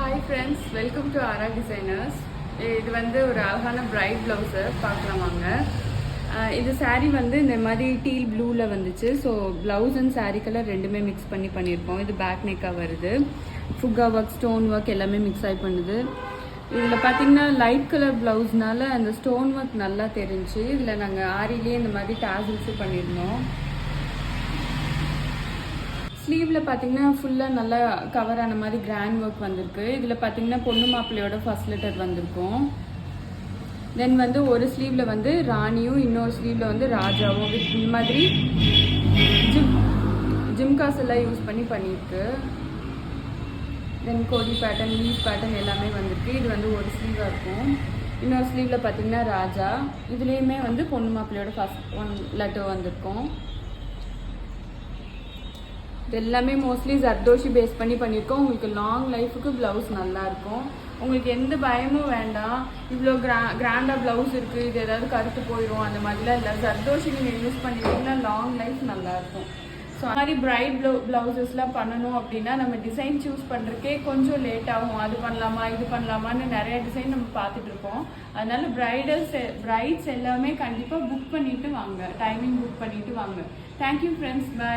Hi friends, welcome to ஆரா designers. இது வந்து ஒரு அழகான பிரைட் ப்ளவுஸு பார்க்கலாம் வாங்க. இது saree வந்து இந்த மாதிரி டீல் ப்ளூவில் வந்துச்சு. So blouse and saree colour ரெண்டுமே மிக்ஸ் பண்ணியிருக்கோம். இது பேக் நெக்காக வருது. ஃபுக்கா ஒர்க், ஸ்டோன் ஒர்க் எல்லாமே மிக்ஸ் ஆகி பண்ணுது. இதில் பார்த்தீங்கன்னா லைட் கலர் ப்ளவுஸ்னால அந்த ஸ்டோன் ஒர்க் நல்லா தெரிஞ்சு. இதில் நாங்கள் ஆரிலேயே இந்த மாதிரி டேசல்ஸும் பண்ணியிருந்தோம். ஸ்லீவில் பார்த்தீங்கன்னா ஃபுல்லாக நல்லா கவர் ஆன மாதிரி கிராண்ட் ஒர்க் வந்திருக்கு. இதில் பார்த்தீங்கன்னா பொண்ணு மாப்பிள்ளையோட ஃபர்ஸ்ட் லெட்டர் வந்திருக்கும். தென் வந்து ஒரு ஸ்லீவில் வந்து ராணியும், இன்னொரு ஸ்லீவில் வந்து ராஜாவும் இந்த மாதிரி ஜிம்காஸ் எல்லாம் யூஸ் பண்ணியிருக்கு. தென் கோடி பேட்டர்ன், லீவ் பேட்டர்ன் எல்லாமே வந்திருக்கு. இது வந்து ஒரு ஸ்லீவாக இருக்கும். இன்னொரு ஸ்லீவில் பார்த்தீங்கன்னா ராஜா, இதுலேயுமே வந்து பொண்ணு மாப்பிள்ளையோட ஃபர்ஸ்ட் ஒன் லெட்டர் வந்திருக்கும். இது எல்லாமே மோஸ்ட்லி ஜர்தோஷி பேஸ் பண்ணியிருக்கோம். உங்களுக்கு லாங் லைஃபுக்கு ப்ளவுஸ் நல்லாயிருக்கும். உங்களுக்கு எந்த பயமும் வேண்டாம். இவ்வளோ கிராண்டாக ப்ளவுஸ் இருக்குது, இது ஏதாவது கருத்து போயிடும் அந்த மாதிரிலாம் இல்லை. ஜர்தோஷி நீங்கள் யூஸ் பண்ணிட்டீங்கன்னா லாங் லைஃப் நல்லாயிருக்கும். ஸோ அது மாதிரி பிரைட் ப்ளவுசஸ்லாம் பண்ணணும் அப்படின்னா நம்ம டிசைன் சூஸ் பண்ணுறதுக்கே கொஞ்சம் லேட் ஆகும். அது பண்ணலாமா இது பண்ணலாமான்னு நிறைய டிசைன் நம்ம பார்த்துட்டு இருப்போம். அதனால பிரைட்ஸ் எல்லாமே கண்டிப்பாக புக் பண்ணிவிட்டு வாங்க, டைமிங் புக் பண்ணிவிட்டு வாங்க. தேங்க்யூ ஃப்ரெண்ட்ஸ், பாய்.